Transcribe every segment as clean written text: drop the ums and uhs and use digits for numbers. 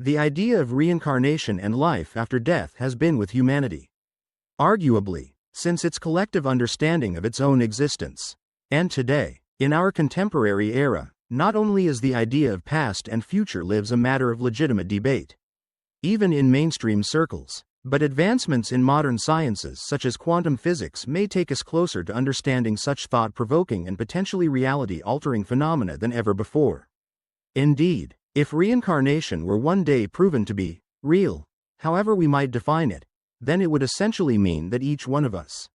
The idea of reincarnation and life after death has been with humanity, arguably, since its collective understanding of its own existence. And today, in our contemporary era, not only is the idea of past and future lives a matter of legitimate debate, even in mainstream circles, but advancements in modern sciences such as quantum physics may take us closer to understanding such thought-provoking and potentially reality-altering phenomena than ever before. Indeed, if reincarnation were one day proven to be real, however we might define it, then it would essentially mean that each one of us,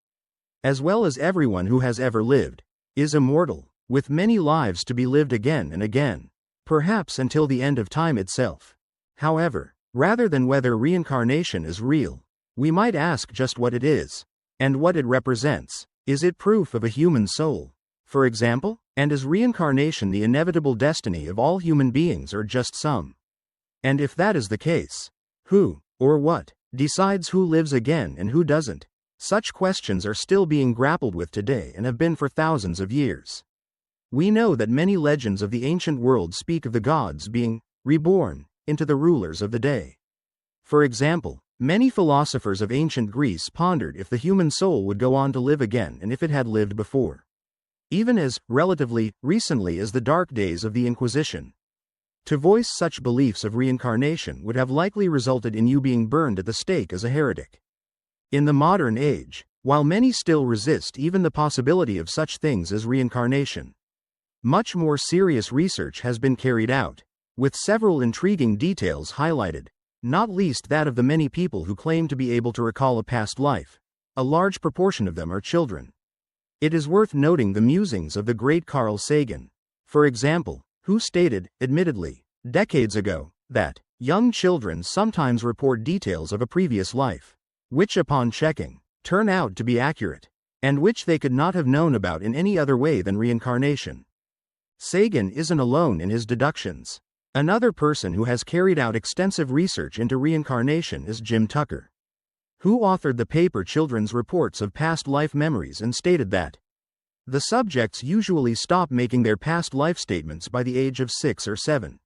as well as everyone who has ever lived, is immortal, with many lives to be lived again and again, perhaps until the end of time itself. However, rather than whether reincarnation is real, we might ask just what it is, and what it represents. Is it proof of a human soul, for example? And is reincarnation the inevitable destiny of all human beings or just some? And if that is the case, who, or what, decides who lives again and who doesn't? Such questions are still being grappled with today and have been for thousands of years. We know that many legends of the ancient world speak of the gods being reborn into the rulers of the day. For example, many philosophers of ancient Greece pondered if the human soul would go on to live again and if it had lived before, even as relatively recently as the dark days of the Inquisition. To voice such beliefs of reincarnation would have likely resulted in you being burned at the stake as a heretic. In the modern age, while many still resist even the possibility of such things as reincarnation, much more serious research has been carried out, with several intriguing details highlighted, not least that of the many people who claim to be able to recall a past life. A large proportion of them are children. It is worth noting the musings of the great Carl Sagan, for example, who stated, admittedly, decades ago, that young children sometimes report details of a previous life, which upon checking, turn out to be accurate, and which they could not have known about in any other way than reincarnation. Sagan isn't alone in his deductions. Another person who has carried out extensive research into reincarnation is Jim Tucker, who authored the paper Children's Reports of Past Life Memories and stated that the subjects usually stop making their past life statements by the age of 6 or 7.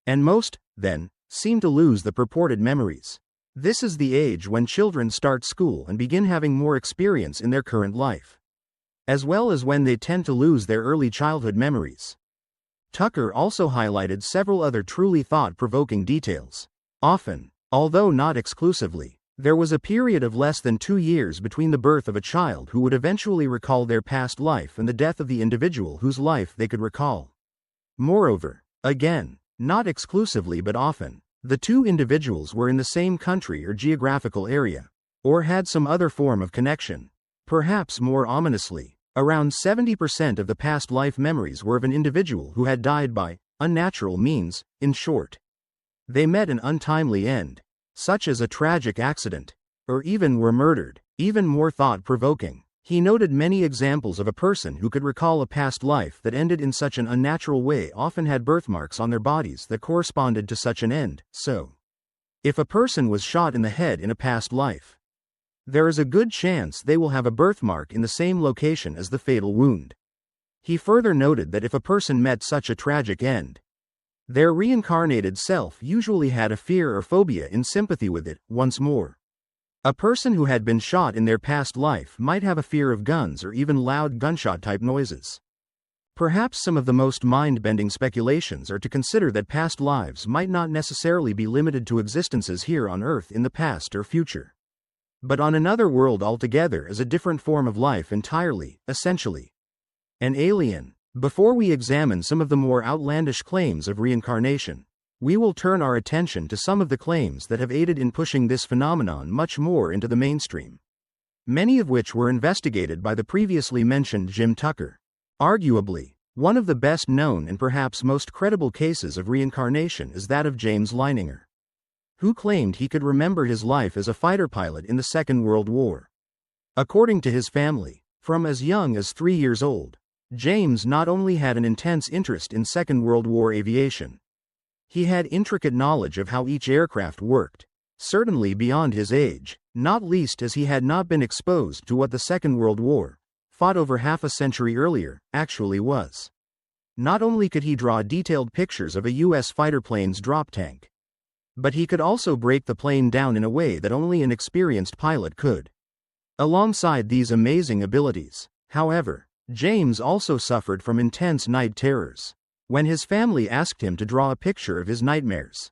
And most, then, seem to lose the purported memories. This is the age when children start school and begin having more experience in their current life, as well as when they tend to lose their early childhood memories. Tucker also highlighted several other truly thought-provoking details. Often, although not exclusively, there was a period of less than 2 years between the birth of a child who would eventually recall their past life and the death of the individual whose life they could recall. Moreover, again, not exclusively but often, the two individuals were in the same country or geographical area, or had some other form of connection. Perhaps more ominously, around 70% of the past life memories were of an individual who had died by unnatural means. In short, they met an untimely end, such as a tragic accident, or even were murdered. Even more thought-provoking, he noted many examples of a person who could recall a past life that ended in such an unnatural way often had birthmarks on their bodies that corresponded to such an end. So, if a person was shot in the head in a past life, there is a good chance they will have a birthmark in the same location as the fatal wound. He further noted that if a person met such a tragic end, their reincarnated self usually had a fear or phobia in sympathy with it. Once more, a person who had been shot in their past life might have a fear of guns or even loud gunshot-type noises. Perhaps some of the most mind-bending speculations are to consider that past lives might not necessarily be limited to existences here on Earth in the past or future, but on another world altogether as a different form of life entirely, essentially an alien. Before we examine some of the more outlandish claims of reincarnation, we will turn our attention to some of the claims that have aided in pushing this phenomenon much more into the mainstream, many of which were investigated by the previously mentioned Jim Tucker. Arguably, one of the best known and perhaps most credible cases of reincarnation is that of James Leininger, who claimed he could remember his life as a fighter pilot in the Second World War. According to his family, from as young as 3 years old, James not only had an intense interest in Second World War aviation, he had intricate knowledge of how each aircraft worked, certainly beyond his age, not least as he had not been exposed to what the Second World War, fought over half a century earlier, actually was. Not only could he draw detailed pictures of a U.S. fighter plane's drop tank, But he could also break the plane down in a way that only an experienced pilot could. Alongside these amazing abilities, however, James also suffered from intense night terrors. When his family asked him to draw a picture of his nightmares,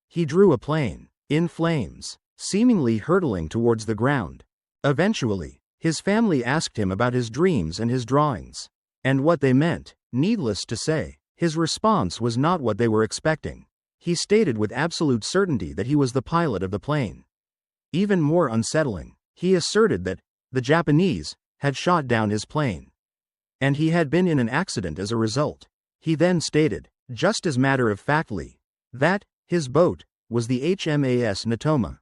he drew a plane, in flames, seemingly hurtling towards the ground. Eventually, his family asked him about his dreams and his drawings, and what they meant. Needless to say, his response was not what they were expecting. He stated with absolute certainty that he was the pilot of the plane. Even more unsettling, he asserted that the Japanese had shot down his plane, and he had been in an accident as a result. He then stated, just as matter-of-factly, that his boat was the HMAS Natoma.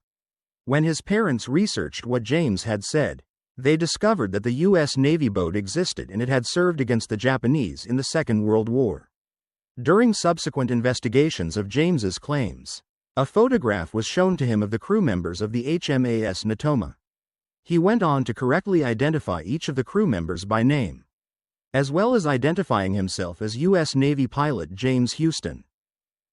When his parents researched what James had said, they discovered that the U.S. Navy boat existed and it had served against the Japanese in the Second World War. During subsequent investigations of James's claims, a photograph was shown to him of the crew members of the HMAS Natoma. He went on to correctly identify each of the crew members by name, as well as identifying himself as U.S. Navy pilot James Houston.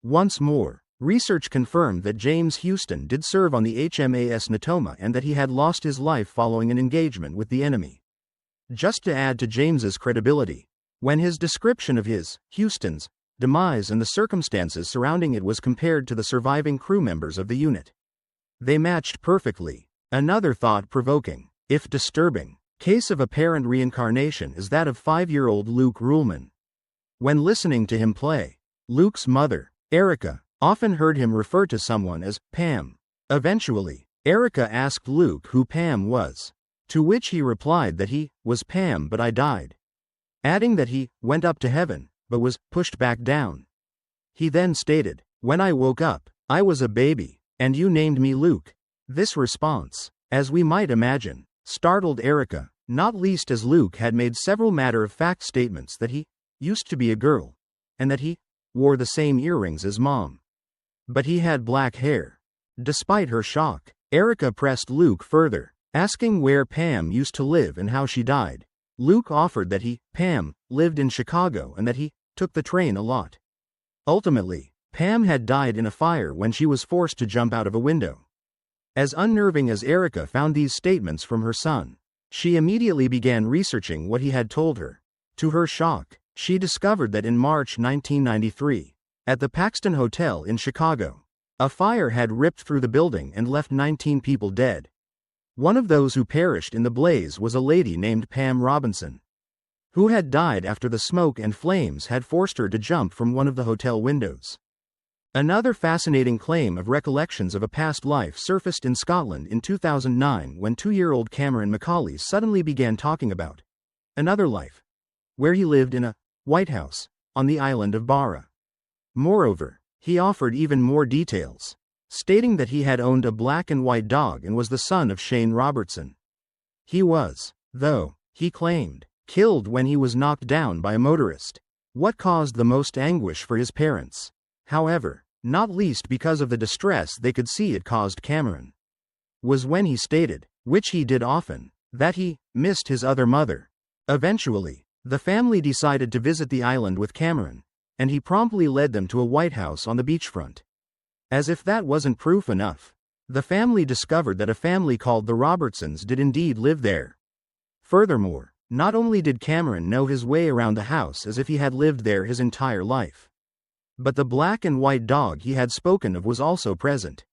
Once more, research confirmed that James Houston did serve on the HMAS Natoma and that he had lost his life following an engagement with the enemy. Just to add to James's credibility, when his description of Houston's demise and the circumstances surrounding it was compared to the surviving crew members of the unit, they matched perfectly. Another thought-provoking, if disturbing, case of apparent reincarnation is that of 5-year-old Luke Ruhlman. When listening to him play, Luke's mother, Erica, often heard him refer to someone as Pam. Eventually, Erica asked Luke who Pam was, to which he replied that he was Pam but I died, adding that he went up to heaven, but was pushed back down. He then stated, when I woke up, I was a baby, and you named me Luke. This response, as we might imagine, startled Erica, not least as Luke had made several matter-of-fact statements that he used to be a girl, and that he wore the same earrings as Mom. But he had black hair. Despite her shock, Erica pressed Luke further, asking where Pam used to live and how she died. Luke offered that Pam, lived in Chicago and that he took the train a lot. Ultimately, Pam had died in a fire when she was forced to jump out of a window. As unnerving as Erica found these statements from her son, she immediately began researching what he had told her. To her shock, she discovered that in March 1993, at the Paxton Hotel in Chicago, a fire had ripped through the building and left 19 people dead. One of those who perished in the blaze was a lady named Pam Robinson, who had died after the smoke and flames had forced her to jump from one of the hotel windows. Another fascinating claim of recollections of a past life surfaced in Scotland in 2009 when 2-year-old Cameron Macaulay suddenly began talking about another life, where he lived in a White House on the island of Barra. Moreover, he offered even more details, stating that he had owned a black and white dog and was the son of Shane Robertson. He was, though, he claimed, killed when he was knocked down by a motorist. What caused the most anguish for his parents, however, not least because of the distress they could see it caused Cameron, was when he stated, which he did often, that he missed his other mother. Eventually, the family decided to visit the island with Cameron, and he promptly led them to a White House on the beachfront. As if that wasn't proof enough, the family discovered that a family called the Robertsons did indeed live there. Furthermore, not only did Cameron know his way around the house as if he had lived there his entire life, but the black and white dog he had spoken of was also present.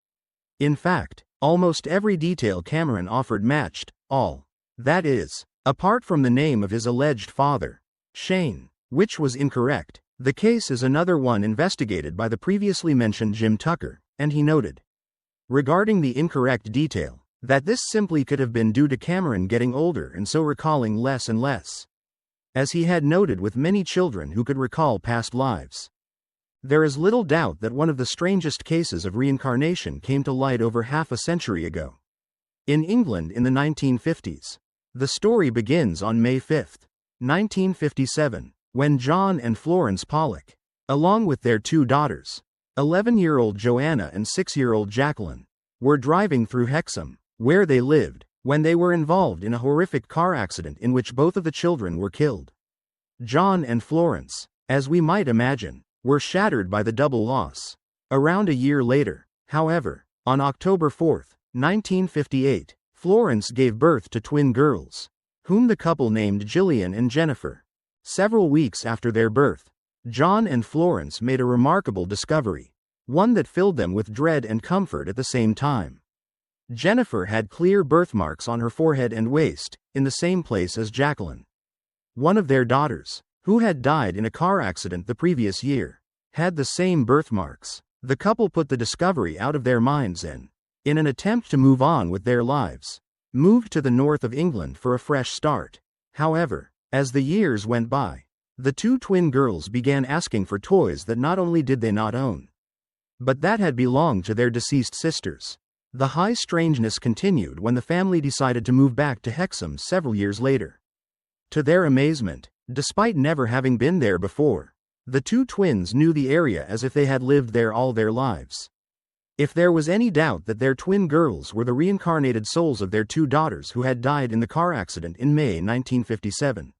In fact, almost every detail Cameron offered matched all. That is, apart from the name of his alleged father, Shane, which was incorrect. The case is another one investigated by the previously mentioned Jim Tucker, and he noted, regarding the incorrect detail, that this simply could have been due to Cameron getting older and so recalling less and less, as he had noted with many children who could recall past lives. There is little doubt that one of the strangest cases of reincarnation came to light over half a century ago. In England in the 1950s. The story begins on May 5, 1957, when John and Florence Pollock, along with their 2 daughters, 11-year-old Joanna and 6-year-old Jacqueline, were driving through Hexham, where they lived, when they were involved in a horrific car accident in which both of the children were killed. John and Florence, as we might imagine, were shattered by the double loss. Around a year later, However, on October 4, 1958, Florence gave birth to twin girls, whom the couple named Jillian and Jennifer. Several weeks after their birth, John and Florence made a remarkable discovery, one that filled them with dread and comfort at the same time. Jennifer had clear birthmarks on her forehead and waist, in the same place as Jacqueline. One of their daughters, who had died in a car accident the previous year, had the same birthmarks. The couple put the discovery out of their minds and, in an attempt to move on with their lives, moved to the north of England for a fresh start. However, as the years went by, the two twin girls began asking for toys that not only did they not own, but that had belonged to their deceased sisters. The high strangeness continued when the family decided to move back to Hexham several years later. To their amazement, despite never having been there before, the two twins knew the area as if they had lived there all their lives. If there was any doubt that their twin girls were the reincarnated souls of their two daughters who had died in the car accident in May 1957,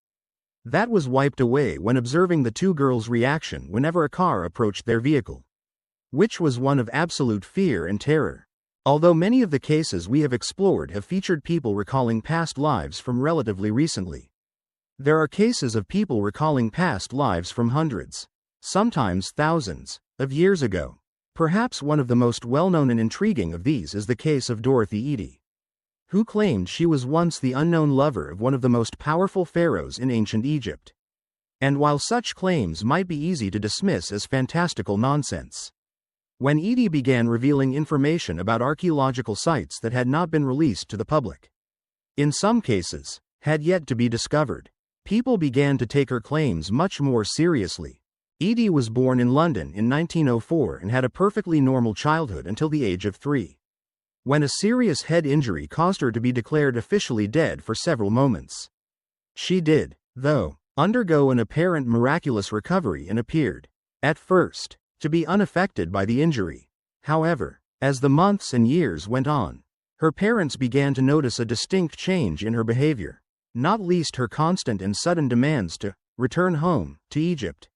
that was wiped away when observing the two girls' reaction whenever a car approached their vehicle, which was one of absolute fear and terror. Although many of the cases we have explored have featured people recalling past lives from relatively recently, there are cases of people recalling past lives from hundreds, sometimes thousands, of years ago. Perhaps one of the most well-known and intriguing of these is the case of Dorothy Eady, who claimed she was once the unknown lover of one of the most powerful pharaohs in ancient Egypt. And while such claims might be easy to dismiss as fantastical nonsense, when Eady began revealing information about archaeological sites that had not been released to the public, in some cases, had yet to be discovered, people began to take her claims much more seriously. Eady was born in London in 1904 and had a perfectly normal childhood until the age of 3, when a serious head injury caused her to be declared officially dead for several moments. She did, though, undergo an apparent miraculous recovery and appeared, at first, to be unaffected by the injury. However, as the months and years went on, her parents began to notice a distinct change in her behavior, not least her constant and sudden demands to return home to Egypt.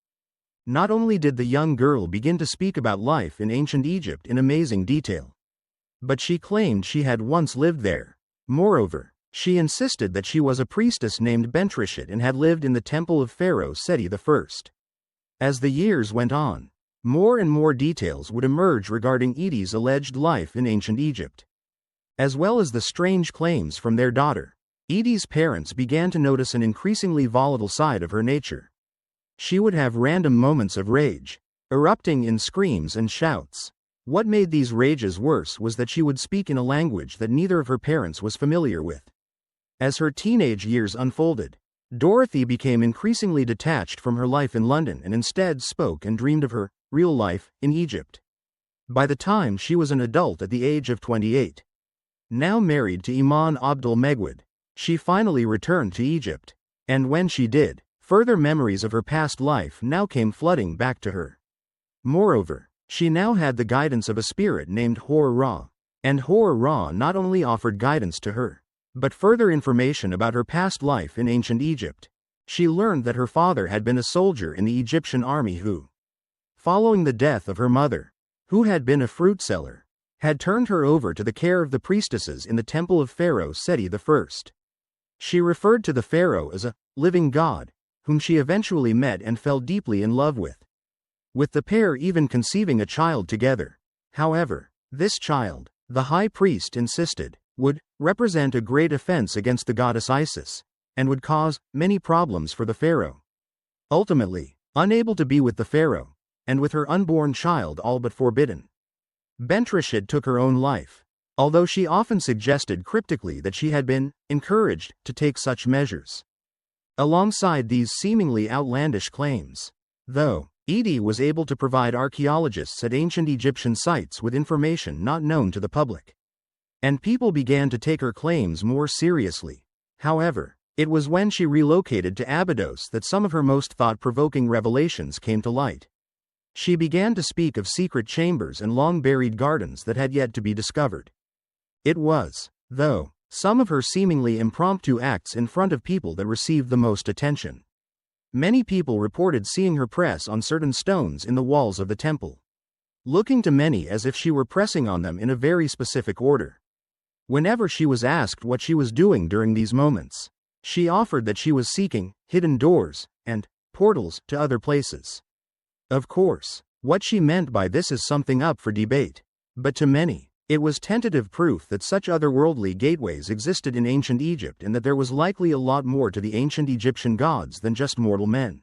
Not only did the young girl begin to speak about life in ancient Egypt in amazing detail, but she claimed she had once lived there. Moreover, she insisted that she was a priestess named Bentrichet and had lived in the temple of Pharaoh Seti I. As the years went on, more and more details would emerge regarding Eady's alleged life in ancient Egypt. As well as the strange claims from their daughter, Eady's parents began to notice an increasingly volatile side of her nature. She would have random moments of rage, erupting in screams and shouts. What made these rages worse was that she would speak in a language that neither of her parents was familiar with. As her teenage years unfolded, Dorothy became increasingly detached from her life in London and instead spoke and dreamed of her real life in Egypt. By the time she was an adult at the age of 28, now married to Iman Abdul Megwid, she finally returned to Egypt. And when she did, further memories of her past life now came flooding back to her. Moreover, she now had the guidance of a spirit named Hor-Ra, and Hor-Ra not only offered guidance to her, but further information about her past life in ancient Egypt. She learned that her father had been a soldier in the Egyptian army who, following the death of her mother, who had been a fruit seller, had turned her over to the care of the priestesses in the temple of Pharaoh Seti I. She referred to the pharaoh as a living god, whom she eventually met and fell deeply in love with the pair even conceiving a child together. However, this child, the high priest insisted, would represent a great offense against the goddess Isis, and would cause many problems for the pharaoh. Ultimately, unable to be with the pharaoh, and with her unborn child all but forbidden, Bentrichet took her own life, although she often suggested cryptically that she had been encouraged to take such measures. Alongside these seemingly outlandish claims, though, Eady was able to provide archaeologists at ancient Egyptian sites with information not known to the public, and people began to take her claims more seriously. However, it was when she relocated to Abydos that some of her most thought-provoking revelations came to light. She began to speak of secret chambers and long-buried gardens that had yet to be discovered. It was, though, some of her seemingly impromptu acts in front of people that received the most attention. Many people reported seeing her press on certain stones in the walls of the temple. looking to many as if she were pressing on them in a very specific order. Whenever she was asked what she was doing during these moments, she offered that she was seeking hidden doors and portals to other places. Of course, what she meant by this is something up for debate, but to many, it was tentative proof that such otherworldly gateways existed in ancient Egypt and that there was likely a lot more to the ancient Egyptian gods than just mortal men.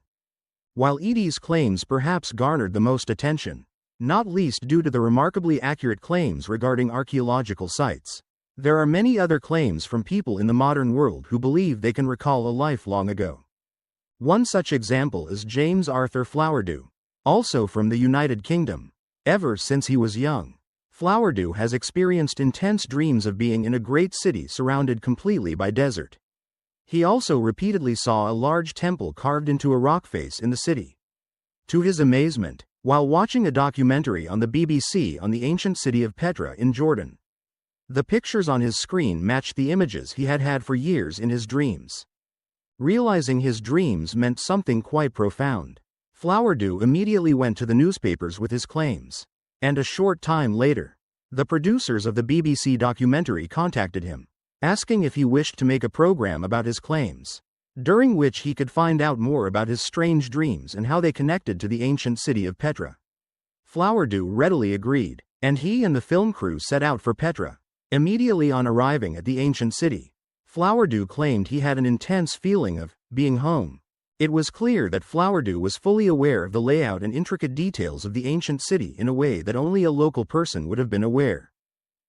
While Edie's claims perhaps garnered the most attention, not least due to the remarkably accurate claims regarding archaeological sites, there are many other claims from people in the modern world who believe they can recall a life long ago. One such example is James Arthur Flowerdew, also from the United Kingdom. Ever since he was young, Flowerdew has experienced intense dreams of being in a great city surrounded completely by desert. He also repeatedly saw a large temple carved into a rock face in the city. To his amazement, while watching a documentary on the BBC on the ancient city of Petra in Jordan, the pictures on his screen matched the images he had had for years in his dreams. Realizing his dreams meant something quite profound, Flowerdew immediately went to the newspapers with his claims. And a short time later, the producers of the BBC documentary contacted him, asking if he wished to make a program about his claims, during which he could find out more about his strange dreams and how they connected to the ancient city of Petra. Flowerdew readily agreed, and he and the film crew set out for Petra. Immediately on arriving at the ancient city, Flowerdew claimed he had an intense feeling of being home. It was clear that Flowerdew was fully aware of the layout and intricate details of the ancient city in a way that only a local person would have been aware.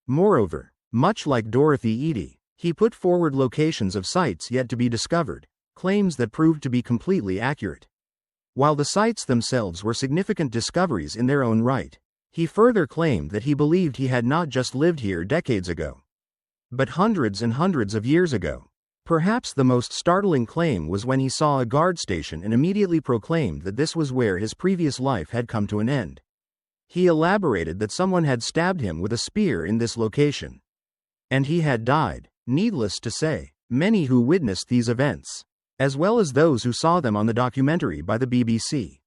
Moreover, much like Dorothy Eadie, he put forward locations of sites yet to be discovered, claims that proved to be completely accurate. While the sites themselves were significant discoveries in their own right, he further claimed that he believed he had not just lived here decades ago, but hundreds and hundreds of years ago. Perhaps the most startling claim was when he saw a guard station and immediately proclaimed that this was where his previous life had come to an end. He elaborated that someone had stabbed him with a spear in this location, and he had died. Needless to say, many who witnessed these events, as well as those who saw them on the documentary by the BBC,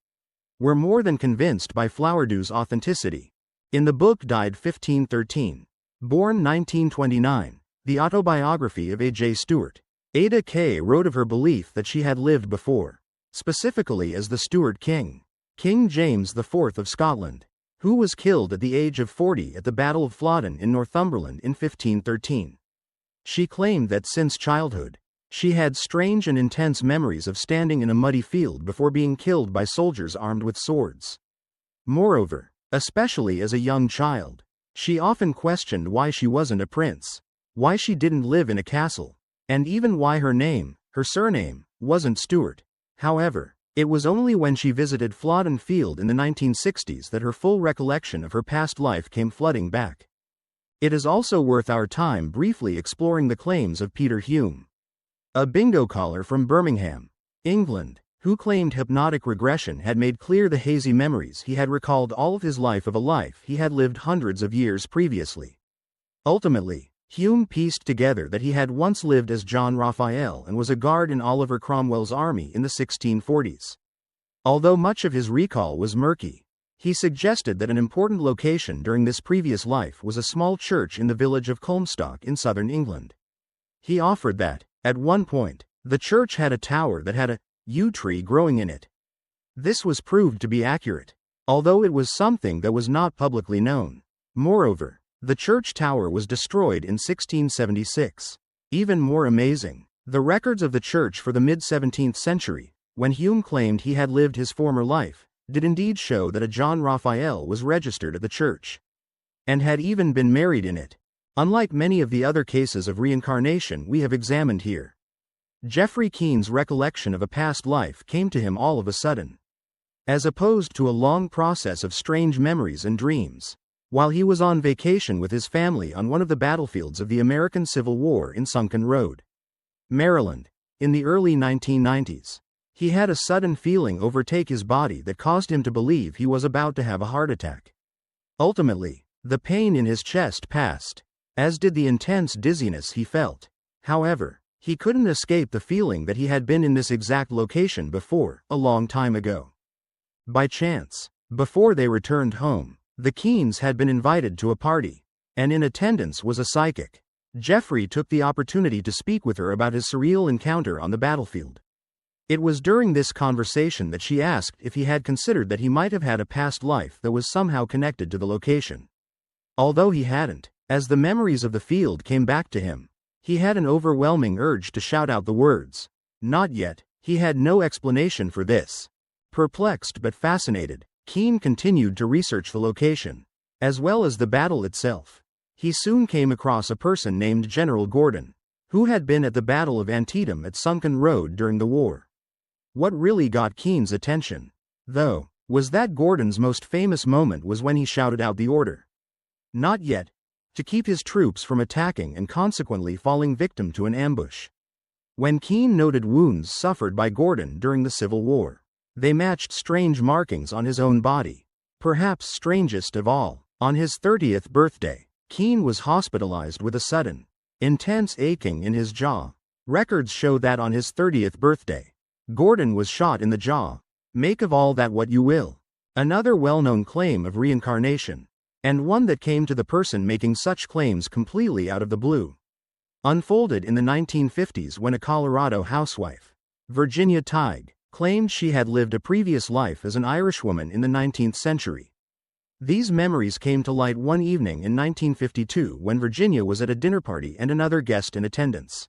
were more than convinced by Flowerdew's authenticity. In the book Died 1513, Born 1929, the autobiography of A.J. Stewart, Ada Kay wrote of her belief that she had lived before, specifically as the Stuart king, King James IV of Scotland, who was killed at the age of 40 at the Battle of Flodden in Northumberland in 1513. She claimed that since childhood, she had strange and intense memories of standing in a muddy field before being killed by soldiers armed with swords. Moreover, especially as a young child, she often questioned why she wasn't a prince, why she didn't live in a castle, and even why her surname, wasn't Stuart. However, it was only when she visited Flodden Field in the 1960s that her full recollection of her past life came flooding back. It is also worth our time briefly exploring the claims of Peter Hume, a bingo caller from Birmingham, England, who claimed hypnotic regression had made clear the hazy memories he had recalled all of his life of a life he had lived hundreds of years previously. Ultimately, Hume pieced together that he had once lived as John Raphael and was a guard in Oliver Cromwell's army in the 1640s. Although much of his recall was murky, he suggested that an important location during this previous life was a small church in the village of Culmstock in southern England. He offered that, at one point, the church had a tower that had a yew tree growing in it. This was proved to be accurate, although it was something that was not publicly known. Moreover, the church tower was destroyed in 1676. Even more amazing, the records of the church for the mid-17th century, when Hume claimed he had lived his former life, did indeed show that a John Raphael was registered at the church, and had even been married in it. Unlike many of the other cases of reincarnation we have examined here, Geoffrey Keene's recollection of a past life came to him all of a sudden, as opposed to a long process of strange memories and dreams, while he was on vacation with his family on one of the battlefields of the American Civil War in Sunken Road, Maryland, in the early 1990s. He had a sudden feeling overtake his body that caused him to believe he was about to have a heart attack. Ultimately, the pain in his chest passed, as did the intense dizziness he felt. However, he couldn't escape the feeling that he had been in this exact location before, a long time ago. By chance, before they returned home, The Keens had been invited to a party, and in attendance was a psychic. Jeffrey took the opportunity to speak with her about his surreal encounter on the battlefield. It was during this conversation that she asked if he had considered that he might have had a past life that was somehow connected to the location. Although he hadn't, as the memories of the field came back to him, he had an overwhelming urge to shout out the words. Not yet. He had no explanation for this. Perplexed but fascinated, Keen continued to research the location, as well as the battle itself. He soon came across a person named General Gordon, who had been at the Battle of Antietam at Sunken Road during the war. What really got Keen's attention, though, was that Gordon's most famous moment was when he shouted out the order. Not yet, to keep his troops from attacking and consequently falling victim to an ambush. When Keen noted wounds suffered by Gordon during the Civil War, they matched strange markings on his own body. Perhaps strangest of all, on his 30th birthday, Keen was hospitalized with a sudden, intense aching in his jaw. Records show that on his 30th birthday, Gordon was shot in the jaw. Make of all that what you will. Another well-known claim of reincarnation, and one that came to the person making such claims completely out of the blue, unfolded in the 1950s when a Colorado housewife, Virginia Tighe, claimed she had lived a previous life as an Irishwoman in the 19th century. These memories came to light one evening in 1952 when Virginia was at a dinner party and another guest in attendance.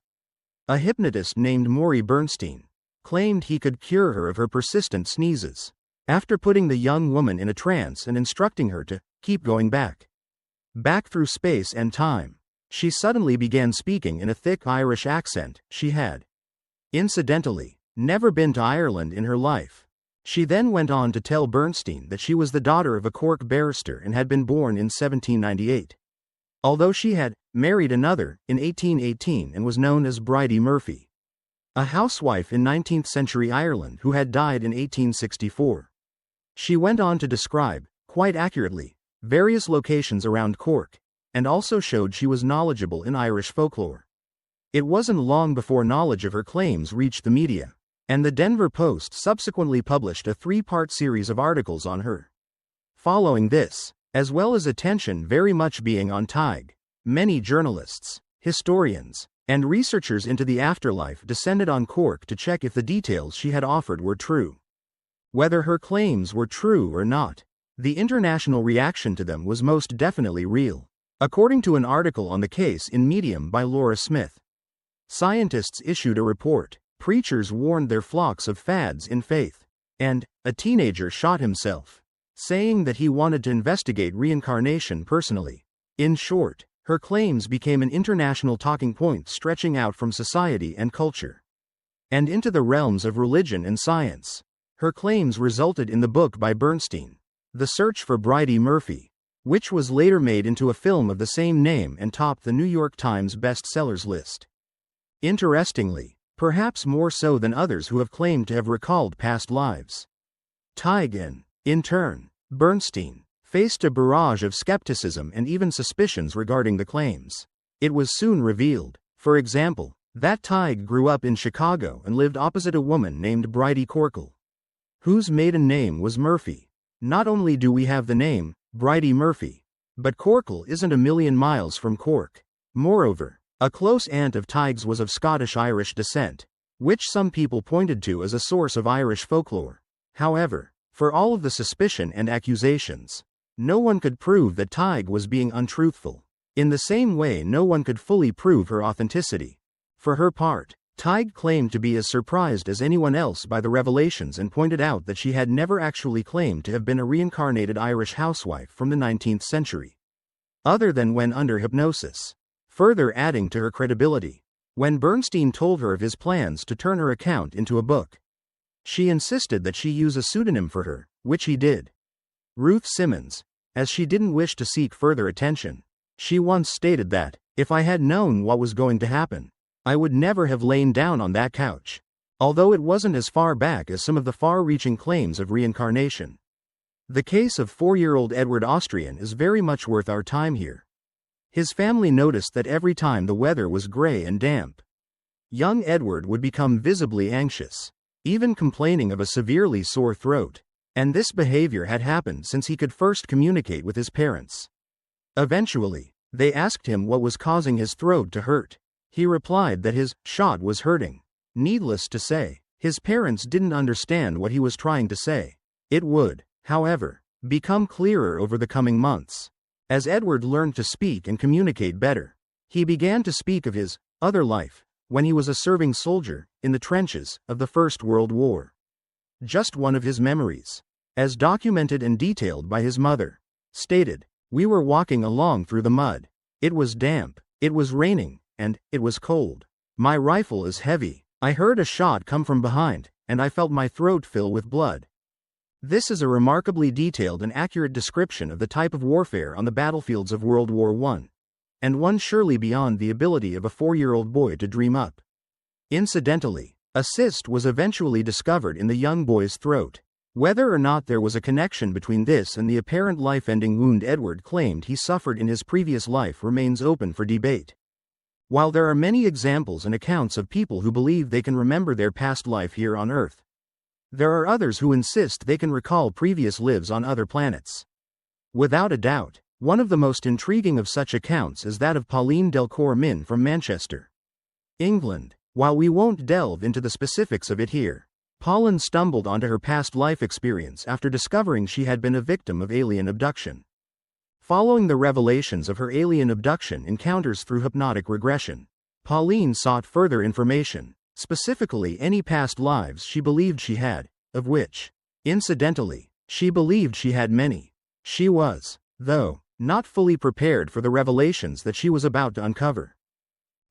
A hypnotist named Morey Bernstein claimed he could cure her of her persistent sneezes, after putting the young woman in a trance and instructing her to keep going back through space and time. She suddenly began speaking in a thick Irish accent. She had, incidentally, never been to Ireland in her life. She then went on to tell Bernstein that she was the daughter of a Cork barrister and had been born in 1798. Although she had married another in 1818 and was known as Bridie Murphy, a housewife in 19th century Ireland who had died in 1864. She went on to describe, quite accurately, various locations around Cork, and also showed she was knowledgeable in Irish folklore. It wasn't long before knowledge of her claims reached the media, and the Denver Post subsequently published a 3-part series of articles on her. Following this, as well as attention very much being on Tighe, many journalists, historians, and researchers into the afterlife descended on Cork to check if the details she had offered were true. Whether her claims were true or not, the international reaction to them was most definitely real. According to an article on the case in Medium by Laura Smith, scientists issued a report, preachers warned their flocks of fads in faith, and a teenager shot himself, saying that he wanted to investigate reincarnation personally. In short, her claims became an international talking point stretching out from society and culture, and into the realms of religion and science. Her claims resulted in the book by Bernstein, The Search for Bridie Murphy, which was later made into a film of the same name and topped the New York Times bestsellers list. Interestingly, perhaps more so than others who have claimed to have recalled past lives, Tighe and, in turn, Bernstein, faced a barrage of skepticism and even suspicions regarding the claims. It was soon revealed, for example, that Tighe grew up in Chicago and lived opposite a woman named Bridie Corkle, whose maiden name was Murphy. Not only do we have the name, Bridie Murphy, but Corkle isn't a million miles from Cork. Moreover, a close aunt of Tighe's was of Scottish-Irish descent, which some people pointed to as a source of Irish folklore. However, for all of the suspicion and accusations, no one could prove that Tighe was being untruthful. In the same way, no one could fully prove her authenticity. For her part, Tighe claimed to be as surprised as anyone else by the revelations and pointed out that she had never actually claimed to have been a reincarnated Irish housewife from the 19th century, other than when under hypnosis, further adding to her credibility. When Bernstein told her of his plans to turn her account into a book, she insisted that she use a pseudonym for her, which he did. Ruth Simmons, as she didn't wish to seek further attention. She once stated that, "If I had known what was going to happen, I would never have lain down on that couch." Although it wasn't as far back as some of the far-reaching claims of reincarnation. The case of 4-year-old Edward Austrian is very much worth our time here. His family noticed that every time the weather was gray and damp, young Edward would become visibly anxious, even complaining of a severely sore throat. And this behavior had happened since he could first communicate with his parents. Eventually, they asked him what was causing his throat to hurt. He replied that his shot was hurting. Needless to say, his parents didn't understand what he was trying to say. It would, however, become clearer over the coming months. As Edward learned to speak and communicate better, he began to speak of his other life, when he was a serving soldier in the trenches of the First World War. Just one of his memories, as documented and detailed by his mother, stated, "We were walking along through the mud. It was damp, it was raining, and it was cold. My rifle is heavy. I heard a shot come from behind, and I felt my throat fill with blood." This is a remarkably detailed and accurate description of the type of warfare on the battlefields of World War I, and one surely beyond the ability of a 4-year-old boy to dream up. Incidentally, a cyst was eventually discovered in the young boy's throat. Whether or not there was a connection between this and the apparent life-ending wound Edward claimed he suffered in his previous life remains open for debate. While there are many examples and accounts of people who believe they can remember their past life here on Earth, there are others who insist they can recall previous lives on other planets. Without a doubt, one of the most intriguing of such accounts is that of Pauline Delcourt Min from Manchester, England. While we won't delve into the specifics of it here, Pauline stumbled onto her past life experience after discovering she had been a victim of alien abduction. Following the revelations of her alien abduction encounters through hypnotic regression, Pauline sought further information, specifically any past lives she believed she had, of which, incidentally, she believed she had many. She was, though, not fully prepared for the revelations that she was about to uncover.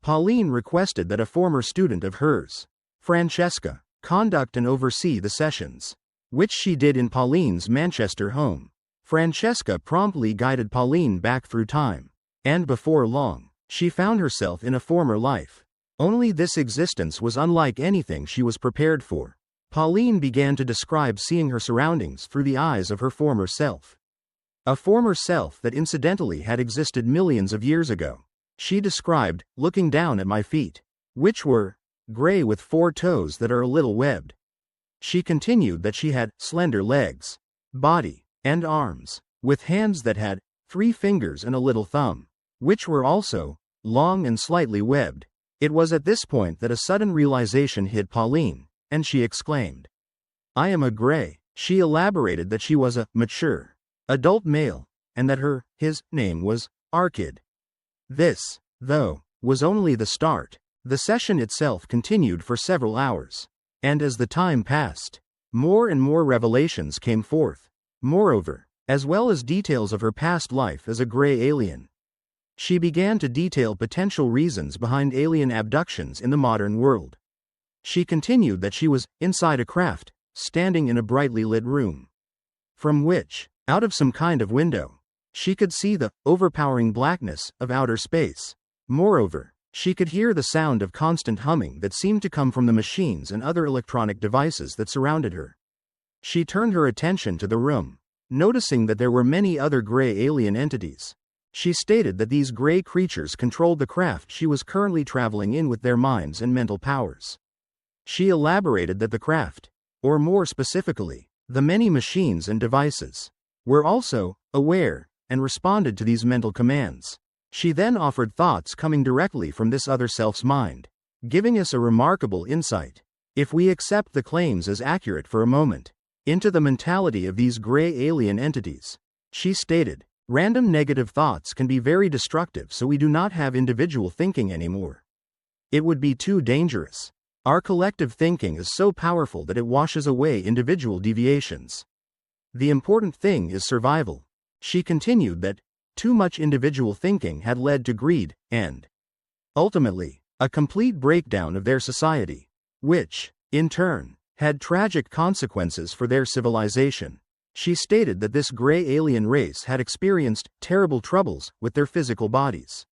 Pauline requested that a former student of hers, Francesca, conduct and oversee the sessions, which she did in Pauline's Manchester home. Francesca promptly guided Pauline back through time, and before long, she found herself in a former life. Only this existence was unlike anything she was prepared for. Pauline began to describe seeing her surroundings through the eyes of her former self. A former self that incidentally had existed millions of years ago. She described, looking down at my feet, which were gray with 4 toes that are a little webbed. She continued that she had slender legs, body, and arms, with hands that had 3 fingers and a little thumb, which were also long and slightly webbed. It was at this point that a sudden realization hit Pauline, and she exclaimed, "I am a gray." She elaborated that she was a mature, adult male, and that his name was Arkid. This, though, was only the start. The session itself continued for several hours, and as the time passed, more and more revelations came forth. Moreover, as well as details of her past life as a gray alien, she began to detail potential reasons behind alien abductions in the modern world. She continued that she was inside a craft, standing in a brightly lit room, from which, out of some kind of window, she could see the overpowering blackness of outer space. Moreover, she could hear the sound of constant humming that seemed to come from the machines and other electronic devices that surrounded her. She turned her attention to the room, noticing that there were many other gray alien entities. She stated that these gray creatures controlled the craft she was currently traveling in with their minds and mental powers. She elaborated that the craft, or more specifically, the many machines and devices, were also aware and responded to these mental commands. She then offered thoughts coming directly from this other self's mind, giving us a remarkable insight, if we accept the claims as accurate for a moment, into the mentality of these gray alien entities. She stated, "Random negative thoughts can be very destructive, so we do not have individual thinking anymore. It would be too dangerous. Our collective thinking is so powerful that it washes away individual deviations. The important thing is survival." She continued that too much individual thinking had led to greed, and, ultimately, a complete breakdown of their society, which, in turn, had tragic consequences for their civilization. She stated that this gray alien race had experienced terrible troubles with their physical bodies,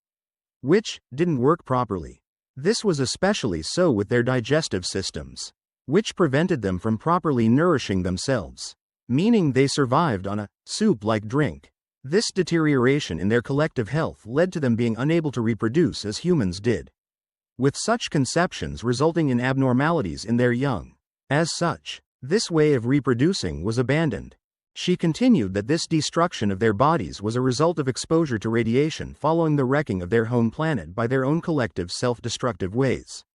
which didn't work properly. This was especially so with their digestive systems, which prevented them from properly nourishing themselves, meaning they survived on a soup-like drink. This deterioration in their collective health led to them being unable to reproduce as humans did, with such conceptions resulting in abnormalities in their young. As such, This way of reproducing was abandoned. She continued that this destruction of their bodies was a result of exposure to radiation following the wrecking of their home planet by their own collective self-destructive ways.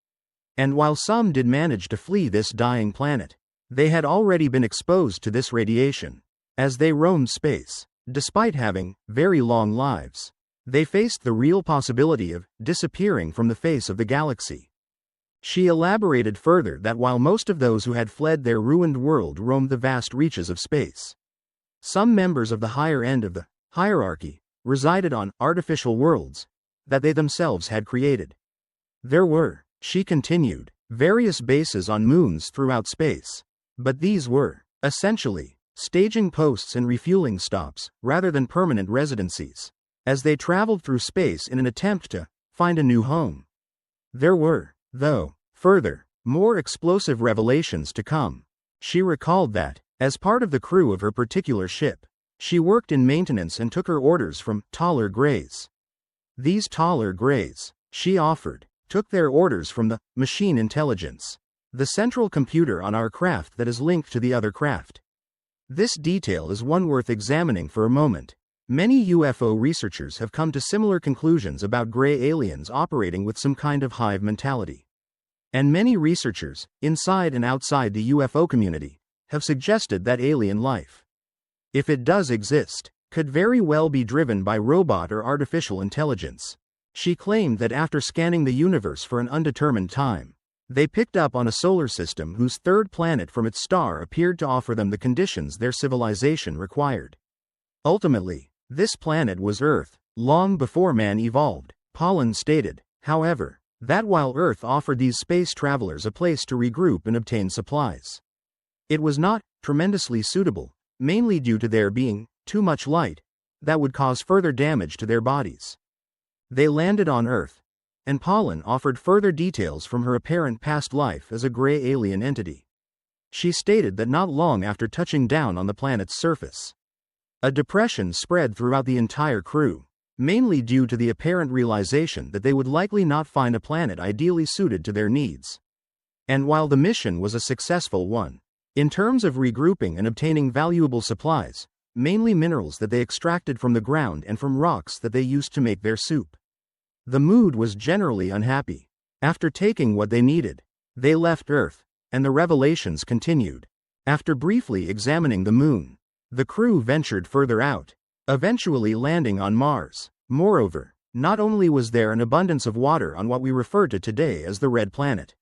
And while some did manage to flee this dying planet, they had already been exposed to this radiation. As they roamed space, despite having very long lives, they faced the real possibility of disappearing from the face of the galaxy. She elaborated further that while most of those who had fled their ruined world roamed the vast reaches of space, some members of the higher end of the hierarchy resided on artificial worlds that they themselves had created. There were, she continued, various bases on moons throughout space, but these were, essentially, staging posts and refueling stops, rather than permanent residencies, as they traveled through space in an attempt to find a new home. There were, though, further, more explosive revelations to come. She recalled that, as part of the crew of her particular ship, she worked in maintenance and took her orders from taller Greys. These taller Greys, she offered, took their orders from the machine intelligence, the central computer on our craft that is linked to the other craft. This detail is one worth examining for a moment. Many UFO researchers have come to similar conclusions about gray aliens operating with some kind of hive mentality. And many researchers, inside and outside the UFO community, have suggested that alien life, if it does exist, could very well be driven by robot or artificial intelligence. She claimed that after scanning the universe for an undetermined time, they picked up on a solar system whose third planet from its star appeared to offer them the conditions their civilization required. Ultimately, this planet was Earth, long before man evolved. Pollan stated, however, that while Earth offered these space travelers a place to regroup and obtain supplies, it was not tremendously suitable, mainly due to there being too much light that would cause further damage to their bodies. They landed on Earth, and Pollan offered further details from her apparent past life as a gray alien entity. She stated that not long after touching down on the planet's surface, a depression spread throughout the entire crew, mainly due to the apparent realization that they would likely not find a planet ideally suited to their needs. And while the mission was a successful one, in terms of regrouping and obtaining valuable supplies, mainly minerals that they extracted from the ground and from rocks that they used to make their soup, the mood was generally unhappy. After taking what they needed, they left Earth, and the revelations continued. After briefly examining the moon, the crew ventured further out, eventually landing on Mars. Moreover, not only was there an abundance of water on what we refer to today as the Red Planet,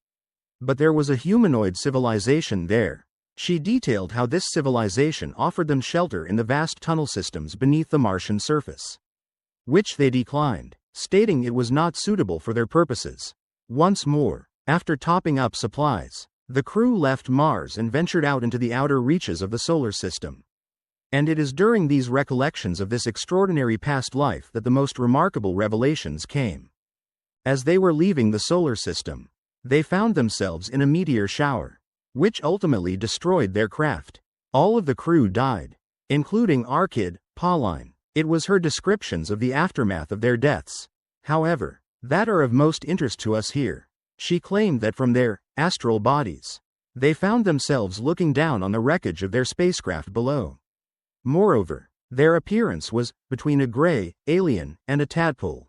but there was a humanoid civilization there. She detailed how this civilization offered them shelter in the vast tunnel systems beneath the Martian surface, which they declined, stating it was not suitable for their purposes. Once more, after topping up supplies, the crew left Mars and ventured out into the outer reaches of the solar system. And it is during these recollections of this extraordinary past life that the most remarkable revelations came. As they were leaving the solar system, they found themselves in a meteor shower, which ultimately destroyed their craft. All of the crew died, including our kid, Pauline. It was her descriptions of the aftermath of their deaths, however, that are of most interest to us here. She claimed that from their astral bodies, they found themselves looking down on the wreckage of their spacecraft below. Moreover, their appearance was between a gray alien and a tadpole,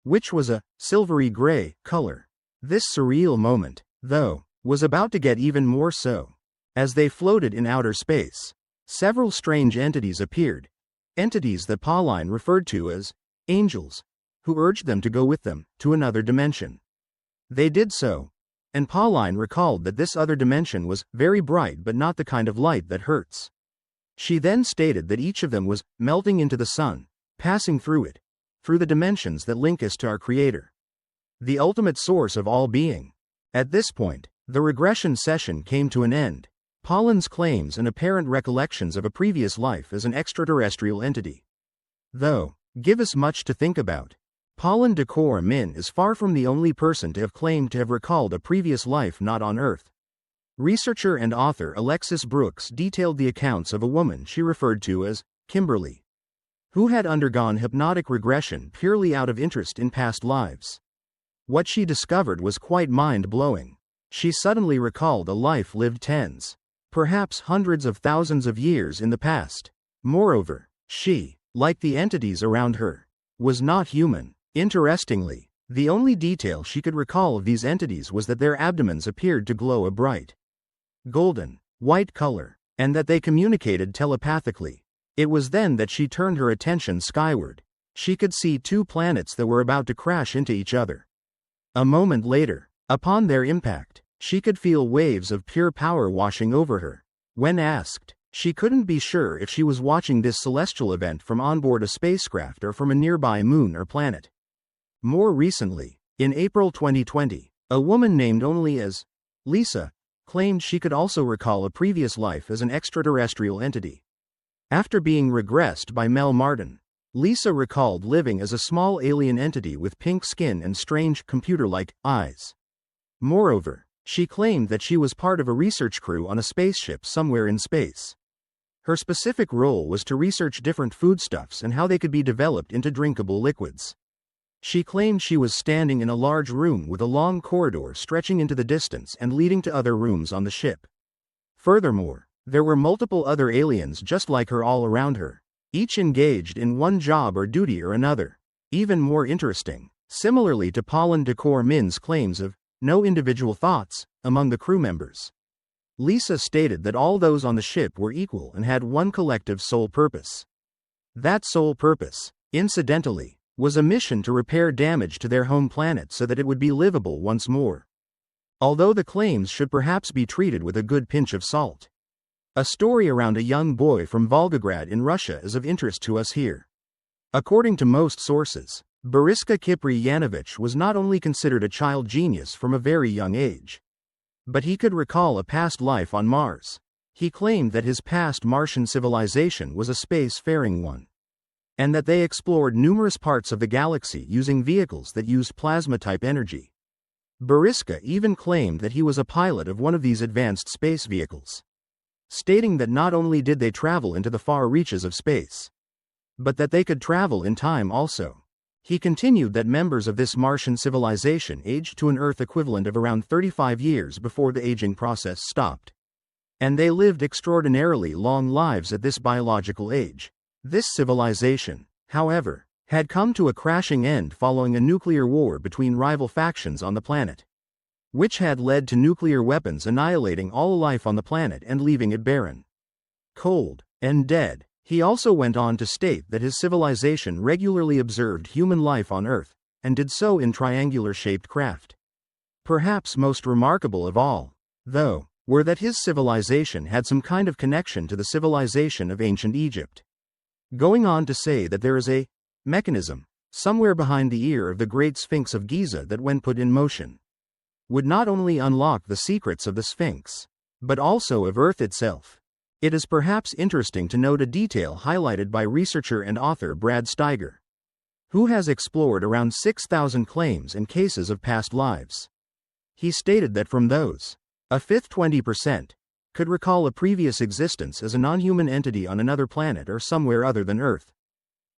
which was a silvery gray color. This surreal moment, though, was about to get even more so. As they floated in outer space, several strange entities appeared, entities that Pauline referred to as angels, who urged them to go with them to another dimension. They did so, and Pauline recalled that this other dimension was very bright but not the kind of light that hurts. She then stated that each of them was melting into the sun, passing through it, through the dimensions that link us to our Creator, the ultimate source of all being. At this point, the regression session came to an end. Pauline's claims and apparent recollections of a previous life as an extraterrestrial entity, though, give us much to think about. Pauline Decor Min is far from the only person to have claimed to have recalled a previous life not on Earth. Researcher and author Alexis Brooks detailed the accounts of a woman she referred to as Kimberly, who had undergone hypnotic regression purely out of interest in past lives. What she discovered was quite mind-blowing. She suddenly recalled a life lived tens, perhaps hundreds of thousands of years in the past. Moreover, she, like the entities around her, was not human. Interestingly, the only detail she could recall of these entities was that their abdomens appeared to glow a bright golden, white color, and that they communicated telepathically. It was then that she turned her attention skyward. She could see two planets that were about to crash into each other. A moment later, upon their impact, she could feel waves of pure power washing over her. When asked, she couldn't be sure if she was watching this celestial event from onboard a spacecraft or from a nearby moon or planet. More recently, in April 2020, a woman named only as Lisa claimed she could also recall a previous life as an extraterrestrial entity. After being regressed by Mel Martin, Lisa recalled living as a small alien entity with pink skin and strange computer-like eyes. Moreover, she claimed that she was part of a research crew on a spaceship somewhere in space. Her specific role was to research different foodstuffs and how they could be developed into drinkable liquids. She claimed she was standing in a large room with a long corridor stretching into the distance and leading to other rooms on the ship. Furthermore, there were multiple other aliens just like her all around her, each engaged in one job or duty or another. Even more interesting, similarly to Pauline Decor Min's claims of no individual thoughts among the crew members, Lisa stated that all those on the ship were equal and had one collective sole purpose. That sole purpose, incidentally, was a mission to repair damage to their home planet so that it would be livable once more. Although the claims should perhaps be treated with a good pinch of salt. A story around a young boy from Volgograd in Russia is of interest to us here. According to most sources, Boriska Kipriyanovich was not only considered a child genius from a very young age, but he could recall a past life on Mars. He claimed that his past Martian civilization was a space-faring one, and that they explored numerous parts of the galaxy using vehicles that used plasma-type energy. Boriska even claimed that he was a pilot of one of these advanced space vehicles, stating that not only did they travel into the far reaches of space, but that they could travel in time also. He continued that members of this Martian civilization aged to an Earth equivalent of around 35 years before the aging process stopped, and they lived extraordinarily long lives at this biological age. This civilization, however, had come to a crashing end following a nuclear war between rival factions on the planet, which had led to nuclear weapons annihilating all life on the planet and leaving it barren, cold, and dead. He also went on to state that his civilization regularly observed human life on Earth, and did so in triangular-shaped craft. Perhaps most remarkable of all, though, were that his civilization had some kind of connection to the civilization of ancient Egypt. Going on to say that there is a mechanism somewhere behind the ear of the Great Sphinx of Giza that, when put in motion, would not only unlock the secrets of the Sphinx, but also of Earth itself. It is perhaps interesting to note a detail highlighted by researcher and author Brad Steiger, who has explored around 6,000 claims and cases of past lives. He stated that from those, a fifth 20% could recall a previous existence as a non-human entity on another planet or somewhere other than Earth.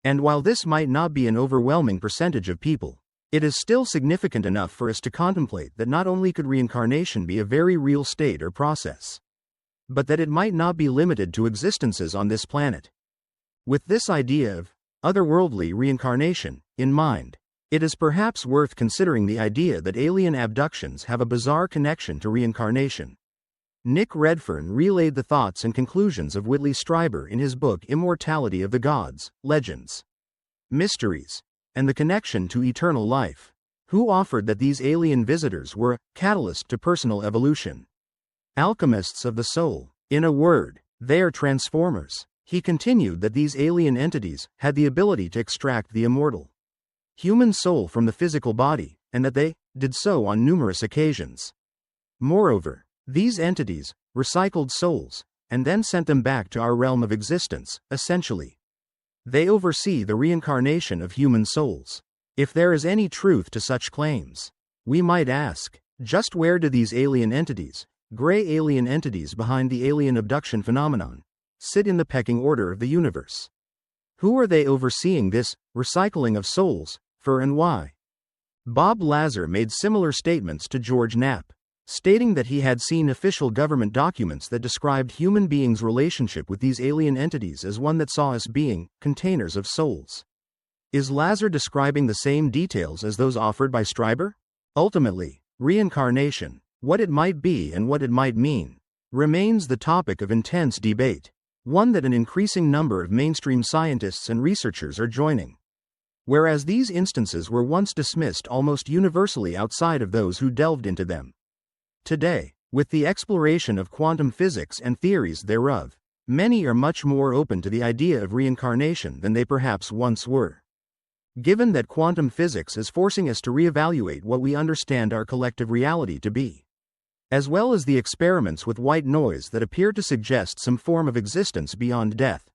And while this might not be an overwhelming percentage of people, it is still significant enough for us to contemplate that not only could reincarnation be a very real state or process, but that it might not be limited to existences on this planet. With this idea of otherworldly reincarnation in mind, it is perhaps worth considering the idea that alien abductions have a bizarre connection to reincarnation. Nick Redfern relayed the thoughts and conclusions of Whitley Strieber in his book Immortality of the Gods, Legends, Mysteries, and the Connection to Eternal Life, who offered that these alien visitors were a catalyst to personal evolution. Alchemists of the soul. In a word, they are transformers. He continued that these alien entities had the ability to extract the immortal human soul from the physical body, and that they did so on numerous occasions. Moreover, these entities recycled souls and then sent them back to our realm of existence. Essentially, they oversee the reincarnation of human souls. If there is any truth to such claims, we might ask, just where do these alien entities, gray alien entities behind the alien abduction phenomenon, sit in the pecking order of the universe? Who are they overseeing this recycling of souls for, and why? Bob Lazar made similar statements to George Knapp, stating that he had seen official government documents that described human beings' relationship with these alien entities as one that saw us being containers of souls. Is Lazar describing the same details as those offered by Stryber? Ultimately, reincarnation, what it might be and what it might mean, remains the topic of intense debate, one that an increasing number of mainstream scientists and researchers are joining. Whereas these instances were once dismissed almost universally outside of those who delved into them. Today, with the exploration of quantum physics and theories thereof, many are much more open to the idea of reincarnation than they perhaps once were. Given that quantum physics is forcing us to reevaluate what we understand our collective reality to be, as well as the experiments with white noise that appear to suggest some form of existence beyond death,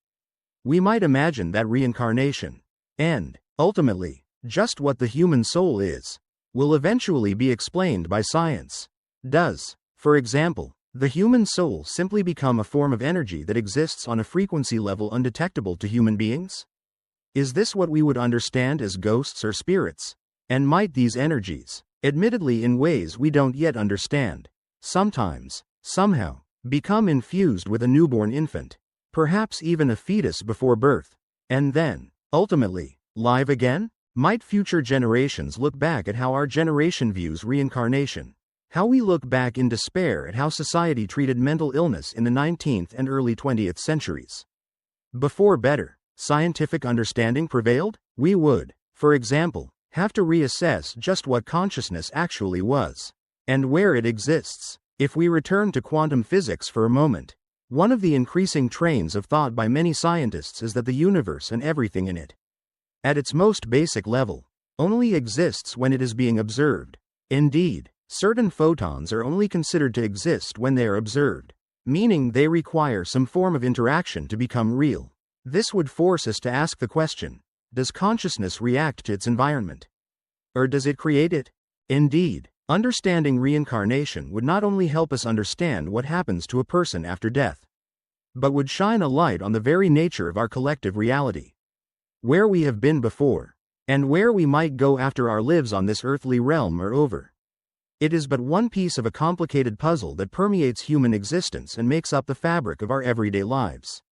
we might imagine that reincarnation, and, ultimately, just what the human soul is, will eventually be explained by science. Does, for example, the human soul simply become a form of energy that exists on a frequency level undetectable to human beings? Is this what we would understand as ghosts or spirits? And might these energies, admittedly in ways we don't yet understand, sometimes, somehow, become infused with a newborn infant, perhaps even a fetus before birth, and then, ultimately, live again? Might future generations look back at how our generation views reincarnation, how we look back in despair at how society treated mental illness in the 19th and early 20th centuries? Before better scientific understanding prevailed, we would, for example, have to reassess just what consciousness actually was, and where it exists. If we return to quantum physics for a moment, one of the increasing trains of thought by many scientists is that the universe and everything in it, at its most basic level, only exists when it is being observed. Indeed, certain photons are only considered to exist when they are observed, meaning they require some form of interaction to become real. This would force us to ask the question, does consciousness react to its environment? Or does it create it? Indeed, understanding reincarnation would not only help us understand what happens to a person after death, but would shine a light on the very nature of our collective reality, where we have been before, and where we might go after our lives on this earthly realm are over. It is but one piece of a complicated puzzle that permeates human existence and makes up the fabric of our everyday lives.